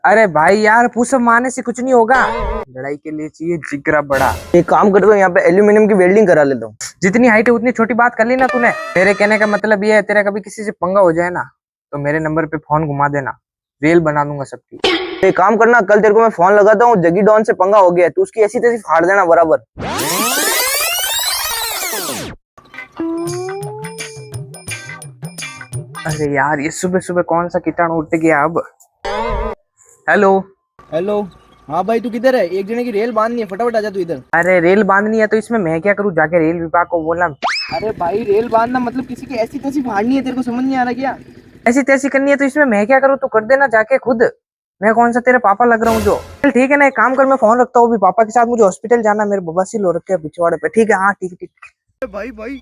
अरे भाई यार पुशअप मारने से कुछ नहीं होगा, लड़ाई के लिए चाहिए जिगरा बड़ा। एक काम करता हूँ, यहाँ पे एल्यूमिनियम की वेल्डिंग करा लेता हूँ। जितनी हाइट है उतनी छोटी बात कर ली ना तूने। मेरे कहने का मतलब ये है, तेरा कभी किसी से पंगा हो जाए ना तो मेरे नंबर पे फोन घुमा देना, रेल बना दूंगा सबकी। एक काम करना, कल तेरे को मैं फोन लगाता हूँ, जगी डॉन से पंगा हो गया तू उसकी ऐसी तैसी फाड़ देना बराबर। अरे यार ये सुबह सुबह कौन सा कीटाणु उठ गया अब। हेलो। हेलो। हाँ भाई, तू किधर है? एक जने की रेल बांधनी है, फटाफट आ जा तू इधर। अरे रेल बांधनी है तो इसमें मैं क्या करूँ, जाके रेल विभाग को बोलना। अरे भाई, रेल बांधना मतलब किसी की ऐसी तैसी फाड़नी है, तेरे को समझ नहीं आ रहा क्या? ऐसी तैसी करनी है तो इसमें मैं क्या करूँ, तू कर देना जाके खुद। मैं कौन सा तेरे पापा लग रहा हूँ जो। चल ठीक है ना, एक काम कर, मैं फोन रखता हूँ, अभी पापा के साथ मुझे हॉस्पिटल जाना, मेरे बवासीर हो रखे हैं पिछवाड़े पे। ठीक है, हाँ ठीक है ठीक है। भाई भाई